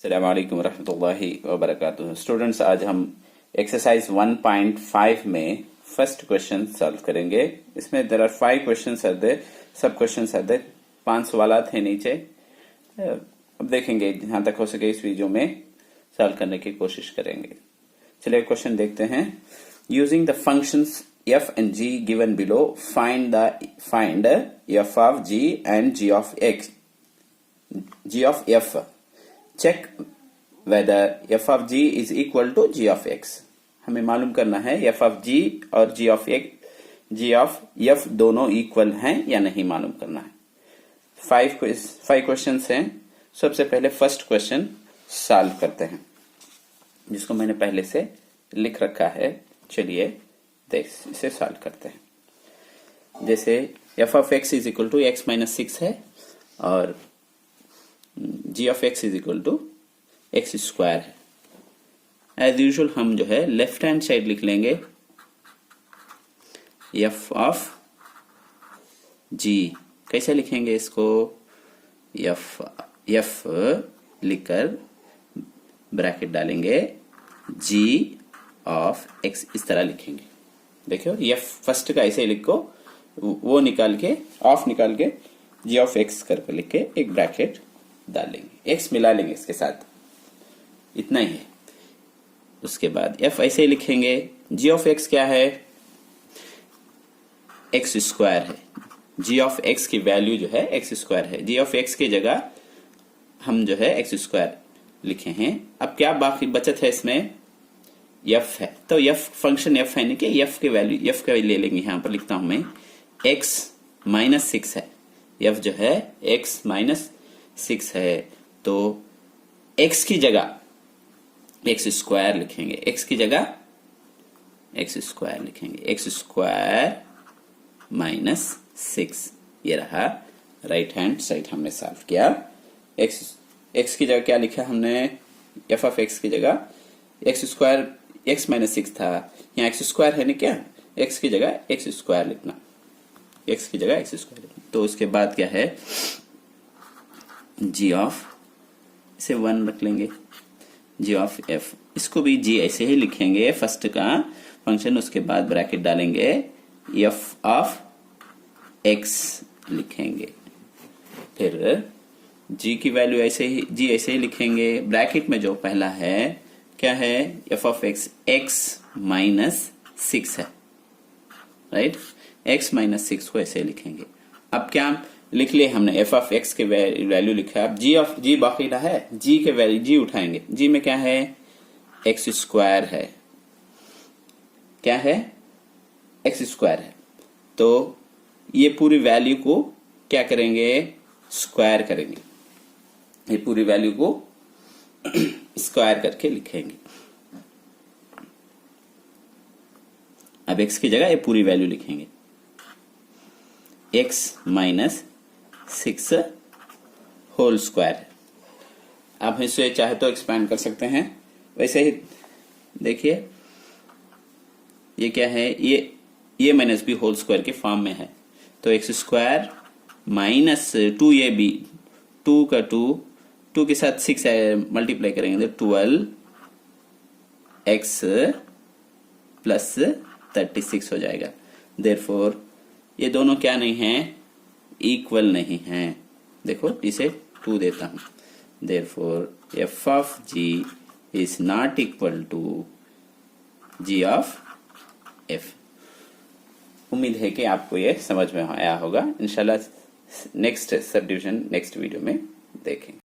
अस्सलाम वालेकुम रहमतुल्लाहि व बरकातुहू। स्टूडेंट्स, आज हम एक्सरसाइज 1.5 में फर्स्ट क्वेश्चन सॉल्व करेंगे। इसमें there are 5 questions are there, सब क्वेश्चंस आर देयर, 5 सवालात हैं नीचे। अब देखेंगे जहां तक हो सके इस वीडियो में सॉल्व करने की कोशिश करेंगे। चलिए क्वेश्चन देखते हैं। Using the functions f and g given below, find f of g and g of f. Check whether f of g is equal to g of x. हमें मालूम करना है f of g और g of f दोनों equal हैं या नहीं, मालूम करना है। 5 क्वेश्चंस हैं। सबसे पहले फर्स्ट क्वेश्चन सॉल्व करते हैं, जिसको मैंने पहले से लिख रखा है। चलिए इसे सॉल्व करते हैं। जैसे f of x is equal to x minus 6 है और g of x is equal to x square है। एज यूजुअल हम जो है लेफ्ट हैंड साइड लिख लेंगे f of g। कैसे लिखेंगे इसको? f लिखकर ब्रैकेट डालेंगे, g of x इस तरह लिखेंगे। देखियो f फर्स्ट का ऐसे लिखो, वो निकाल के ऑफ निकाल के g of x करके लिख के एक ब्रैकेट डाल लेंगे, x मिला लेंगे इसके साथ, इतना ही है। उसके बाद f ऐसे लिखेंगे, g of x क्या है? x स्क्वायर है। g of x की वैल्यू जो है x स्क्वायर है। g of x की जगह हम जो है x स्क्वायर लिखे हैं। अब क्या बाकी बचत है इसमें? f है, तो f फंक्शन f है, नहीं कि f की वैल्यू f का ले लेंगे। यहां पर लिखता हूं मैं x माइनस 6 है। f जो है x माइनस 6 है, तो x की जगह x स्क्वायर लिखेंगे। x की जगह x स्क्वायर लिखेंगे, x स्क्वायर माइनस 6। ये रहा राइट हैंड साइड हमने सॉल्व किया। x की जगह क्या लिखा हमने? f ऑफ x की जगह x स्क्वायर, x माइनस 6 था, यहाँ x स्क्वायर है नहीं क्या? x की जगह x स्क्वायर लिखना, x की जगह x स्क्वायर लिखना। तो उसके बाद क्या है? g ऑफ, इसे 1 रख लेंगे, g ऑफ f। इसको भी g ऐसे ही लिखेंगे, फर्स्ट का फंक्शन, उसके बाद ब्रैकेट डालेंगे, f ऑफ x लिखेंगे। फिर g की वैल्यू ऐसे ही लिखेंगे। ब्रैकेट में जो पहला है क्या है? f of x, x minus 6 है, राइट? x माइनस 6 को ऐसे लिखेंगे। अब क्या लिख लिए हमने? f ऑफ x के वैल्यू लिखा। अब g बाकी रहा है, g के वैल्यू g उठाएंगे। g में क्या है? x स्क्वायर है। क्या है? x स्क्वायर है। तो ये पूरी वैल्यू को क्या करेंगे? स्क्वायर करेंगे। ये पूरी वैल्यू को स्क्वायर करके लिखेंगे। अब x की जगह ये पूरी वैल्यू लिखेंगे, x माइनस 6 होल स्क्वायर है। आप इसे चाहे तो एक्सपैंड कर सकते हैं। वैसे ही देखिए, ये क्या है? ये माइनस बी होल स्क्वायर के फॉर्म में है। तो x स्क्वायर माइनस 2ab, 2 का 2 के साथ 6 मल्टीप्लाई करेंगे तो 12x प्लस 36 हो जाएगा। देयरफॉर ये दोनों क्या नहीं है? इक्वल नहीं है। देखो इसे 2 देता हूं। Therefore f of g is not equal to g of f। उम्मीद है कि आपको ये समझ में आया होगा। इंशाल्लाह next sub division next video में देखेंगे।